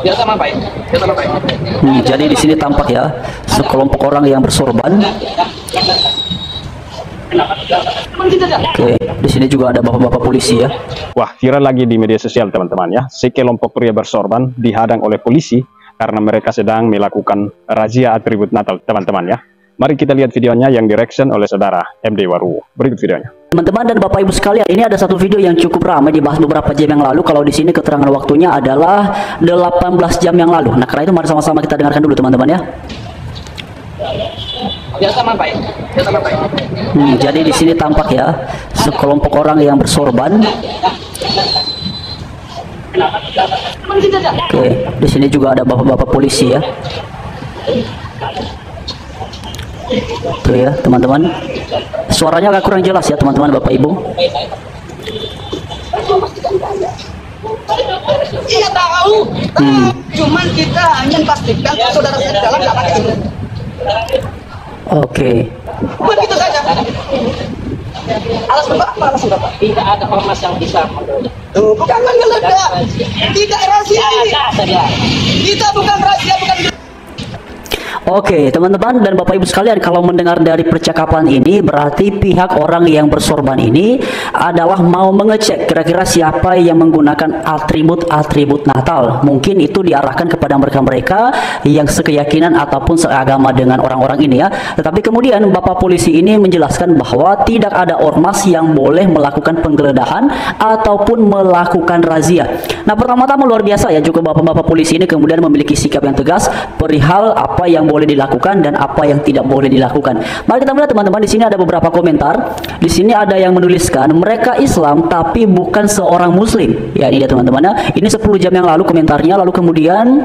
Biasa sama baik. Biasa sama baik. Jadi di sini tampak ya sekelompok orang yang bersorban. Oke, di sini juga ada bapak-bapak polisi ya. Wah, viral lagi di media sosial teman-teman ya. Sekelompok pria bersorban dihadang oleh polisi karena mereka sedang melakukan razia atribut Natal teman-teman ya. Mari kita lihat videonya yang direction oleh saudara MD Waru. Berikut videonya. Teman-teman dan Bapak Ibu sekalian, ini ada satu video yang cukup ramai dibahas beberapa jam yang lalu. Kalau di sini keterangan waktunya adalah 18 jam yang lalu. Nah, karena itu mari sama-sama kita dengarkan dulu teman-teman ya. Biasa sama baik. Biasa sama baik. Jadi di sini tampak ya sekelompok orang yang bersorban. Oke, di sini juga ada bapak-bapak polisi ya. Tuh ya teman-teman, suaranya agak kurang jelas ya teman-teman Bapak Ibu. Iya tahu. Cuman kita ingin pastikan saudara saya dalam nggak pakai ini. Oke. Begitu saja. Alasan Bapak, alasan Bapak. Tidak ada ormas yang bisa. Bukan menggeledah. Tidak rahasia ini. Kita bukan rahasia, bukan. Oke, teman-teman dan Bapak Ibu sekalian, kalau mendengar dari percakapan ini berarti pihak orang yang bersorban ini adalah mau mengecek kira-kira siapa yang menggunakan atribut-atribut Natal. Mungkin itu diarahkan kepada mereka-mereka yang sekeyakinan ataupun seagama dengan orang-orang ini ya. Tetapi kemudian Bapak polisi ini menjelaskan bahwa tidak ada ormas yang boleh melakukan penggeledahan ataupun melakukan razia. Nah, pertama-tama luar biasa ya, juga Bapak-bapak polisi ini kemudian memiliki sikap yang tegas perihal apa yang boleh dilakukan dan apa yang tidak boleh dilakukan. Mari kita melihat teman-teman, di sini ada beberapa komentar. Di sini ada yang menuliskan mereka Islam tapi bukan seorang Muslim. Ya, ini dia teman-teman ya. Ini 10 jam yang lalu komentarnya. Lalu kemudian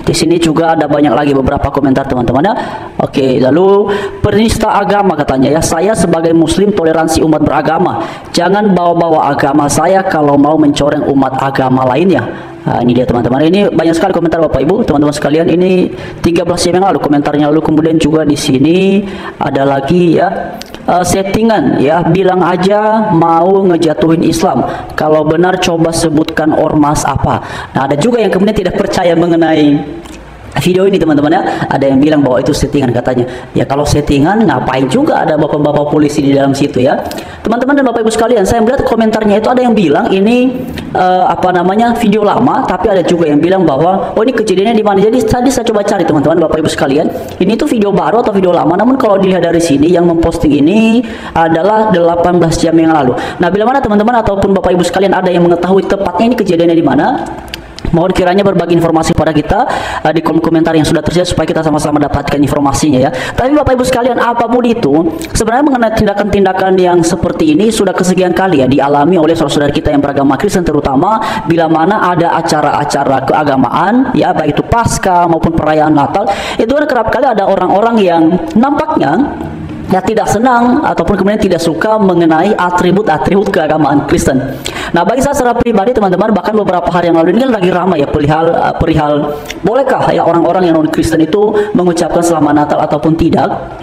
di sini juga ada banyak lagi beberapa komentar teman-teman ya. Oke, lalu penista agama katanya ya, saya sebagai Muslim toleransi umat beragama. Jangan bawa-bawa agama saya kalau mau mencoreng umat agama lainnya. Nah, ini dia teman-teman. Ini banyak sekali komentar Bapak Ibu, teman-teman sekalian. Ini 13 jam yang lalu komentarnya. Lalu kemudian juga di sini ada lagi ya, settingan ya, bilang aja mau ngejatuhin Islam. Kalau benar coba sebutkan ormas apa. Nah, ada juga yang kemudian tidak percaya mengenai video ini teman-teman ya. Ada yang bilang bahwa itu settingan katanya. Ya kalau settingan ngapain juga ada bapak-bapak polisi di dalam situ ya. Teman-teman dan Bapak Ibu sekalian, saya melihat komentarnya itu ada yang bilang ini video lama, tapi ada juga yang bilang bahwa oh ini kejadiannya di mana. Jadi tadi saya coba cari teman-teman Bapak Ibu sekalian, ini tuh video baru atau video lama. Namun kalau dilihat dari sini yang memposting ini adalah 18 jam yang lalu. Nah, bila mana teman-teman ataupun Bapak Ibu sekalian ada yang mengetahui tepatnya ini kejadiannya di mana, mohon kiranya berbagi informasi pada kita di kolom komentar yang sudah tersedia supaya kita sama-sama dapatkan informasinya ya. Tapi Bapak Ibu sekalian, apapun itu sebenarnya mengenai tindakan-tindakan yang seperti ini sudah kesekian kali ya dialami oleh saudara-saudara kita yang beragama Kristen, terutama bila mana ada acara-acara keagamaan ya, baik itu Paskah maupun perayaan Natal. Itu kan kerap kali ada orang-orang yang nampaknya ya tidak senang ataupun kemudian tidak suka mengenai atribut-atribut keagamaan Kristen. Nah, bagi saya secara pribadi teman-teman, bahkan beberapa hari yang lalu ini kan lagi ramai ya perihal bolehkah ya orang-orang yang non Kristen itu mengucapkan selamat Natal ataupun tidak.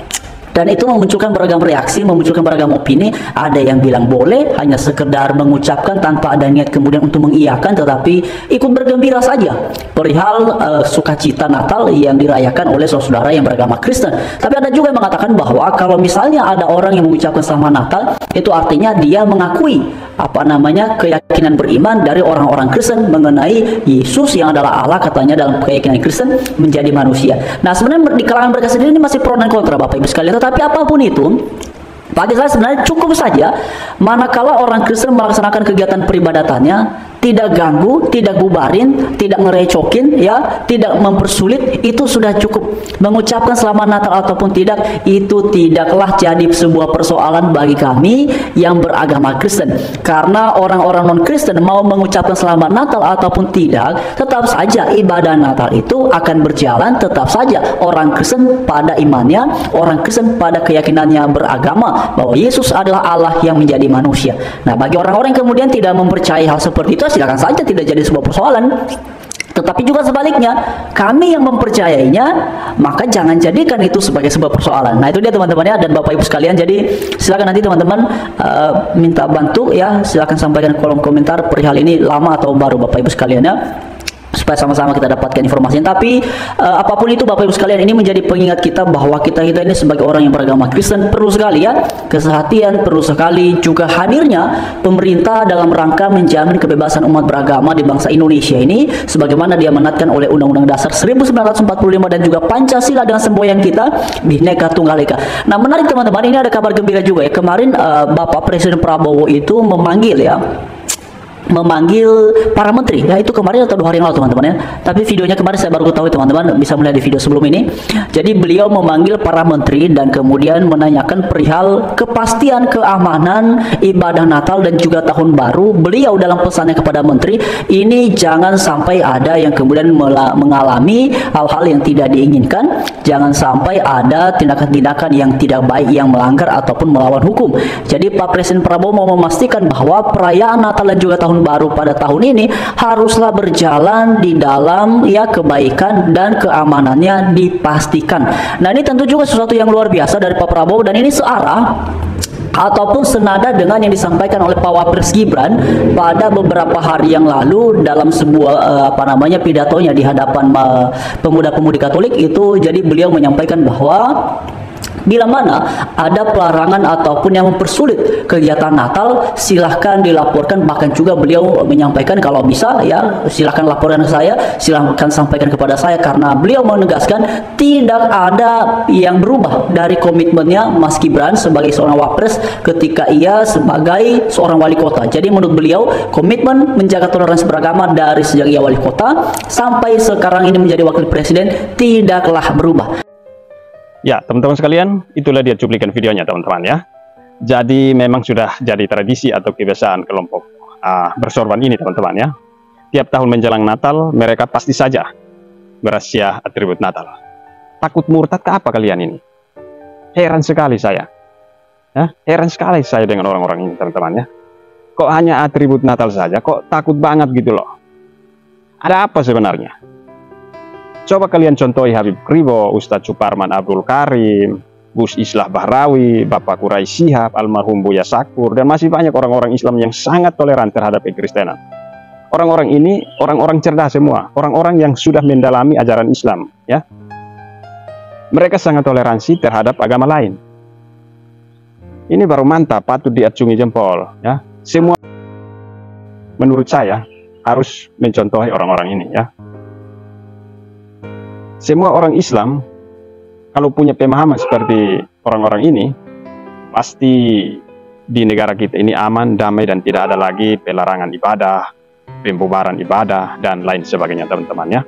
Dan itu memunculkan beragam reaksi, memunculkan beragam opini. Ada yang bilang boleh, hanya sekedar mengucapkan tanpa ada niat kemudian untuk mengiyakan, tetapi ikut bergembira saja perihal sukacita Natal yang dirayakan oleh saudara yang beragama Kristen. Tapi ada juga yang mengatakan bahwa kalau misalnya ada orang yang mengucapkan selamat Natal, itu artinya dia mengakui keyakinan beriman dari orang-orang Kristen mengenai Yesus yang adalah Allah, katanya dalam keyakinan Kristen menjadi manusia. Nah, sebenarnya di kalangan mereka sendiri ini masih pro dan kontra Bapak Ibu sekalian. Tetapi apapun itu, bagi saya sebenarnya cukup saja manakala orang Kristen melaksanakan kegiatan peribadatannya tidak ganggu, tidak bubarin, tidak ngerecokin ya, tidak mempersulit, itu sudah cukup. Mengucapkan selamat Natal ataupun tidak, itu tidaklah jadi sebuah persoalan bagi kami yang beragama Kristen. Karena orang-orang non-Kristen mau mengucapkan selamat Natal ataupun tidak, tetap saja ibadah Natal itu akan berjalan. Tetap saja orang Kristen pada imannya, orang Kristen pada keyakinannya beragama bahwa Yesus adalah Allah yang menjadi manusia. Nah, bagi orang-orang yang kemudian tidak mempercayai hal seperti itu, silakan saja, tidak jadi sebuah persoalan. Tetapi juga sebaliknya, kami yang mempercayainya, maka jangan jadikan itu sebagai sebuah persoalan. Nah, itu dia teman-teman ya, dan Bapak Ibu sekalian. Jadi silakan nanti teman-teman minta bantu ya, silakan sampaikan kolom komentar perihal ini lama atau baru Bapak Ibu sekalian ya. supaya sama-sama kita dapatkan informasinya. Tapi apapun itu Bapak Ibu sekalian, ini menjadi pengingat kita bahwa kita ini sebagai orang yang beragama Kristen perlu sekali ya kesehatian, perlu sekali juga hadirnya pemerintah dalam rangka menjamin kebebasan umat beragama di bangsa Indonesia ini sebagaimana diamanatkan oleh Undang-Undang Dasar 1945 dan juga Pancasila dengan semboyan kita Bhinneka Tunggal Ika. Nah, menarik teman-teman, ini ada kabar gembira juga ya. Kemarin Bapak Presiden Prabowo itu memanggil para menteri ya, itu kemarin atau 2 hari yang lalu teman-teman ya, tapi videonya kemarin saya baru ketahui teman-teman, bisa melihat di video sebelum ini. Jadi beliau memanggil para menteri dan kemudian menanyakan perihal kepastian keamanan ibadah Natal dan juga Tahun Baru. Beliau dalam pesannya kepada menteri ini jangan sampai ada yang kemudian mengalami hal-hal yang tidak diinginkan, jangan sampai ada tindakan-tindakan yang tidak baik yang melanggar ataupun melawan hukum. Jadi Pak Presiden Prabowo mau memastikan bahwa perayaan Natal dan juga Tahun Baru pada tahun ini haruslah berjalan di dalam ya kebaikan dan keamanannya dipastikan. Nah, ini tentu juga sesuatu yang luar biasa dari Pak Prabowo, dan ini searah ataupun senada dengan yang disampaikan oleh Pak Wapres Gibran pada beberapa hari yang lalu dalam sebuah pidatonya di hadapan pemuda-pemudi Katolik itu. Jadi beliau menyampaikan bahwa bila mana ada pelarangan ataupun yang mempersulit kegiatan Natal, silahkan dilaporkan. Bahkan juga beliau menyampaikan kalau bisa ya silahkan laporkan ke saya, silahkan sampaikan kepada saya, karena beliau menegaskan tidak ada yang berubah dari komitmennya Mas Gibran sebagai seorang wapres ketika ia sebagai seorang wali kota. Jadi menurut beliau komitmen menjaga toleransi beragama dari sejak ia wali kota sampai sekarang ini menjadi wakil presiden tidaklah berubah. Ya, teman-teman sekalian, itulah dia cuplikan videonya teman-teman ya. Jadi memang sudah jadi tradisi atau kebiasaan kelompok bersorban ini teman-teman ya. Tiap tahun menjelang Natal, mereka pasti saja berasia atribut Natal. Takut murtad ke apa kalian ini? Heran sekali saya. Ya, heran sekali saya dengan orang-orang ini teman-teman ya. Kok hanya atribut Natal saja? Kok takut banget gitu loh? Ada apa sebenarnya? Coba kalian contohi Habib Kribo, Ustadz Suparman Abdul Karim, Gus Islah Bahrawi, Bapak Kurai Shihab, almarhum Buya Sakur, dan masih banyak orang-orang Islam yang sangat toleran terhadap kekristenan. Orang-orang ini orang-orang cerdas semua, orang-orang yang sudah mendalami ajaran Islam ya. Mereka sangat toleransi terhadap agama lain. Ini baru mantap, patut diacungi jempol ya. Semua menurut saya harus mencontohi orang-orang ini ya. Semua orang Islam kalau punya pemahaman seperti orang-orang ini, pasti di negara kita ini aman, damai, dan tidak ada lagi pelarangan ibadah, pembubaran ibadah, dan lain sebagainya teman-teman ya.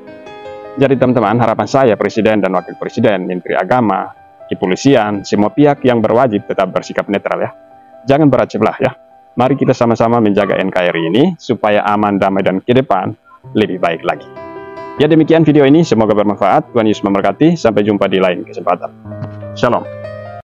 Jadi teman-teman, harapan saya Presiden dan Wakil Presiden, Menteri Agama, Kepolisian, semua pihak yang berwajib tetap bersikap netral ya. Jangan beraceh belah ya. Mari kita sama-sama menjaga NKRI ini supaya aman, damai, dan ke depan lebih baik lagi. Ya, demikian video ini, semoga bermanfaat. Tuhan Yesus memberkati. Sampai jumpa di lain kesempatan. Shalom.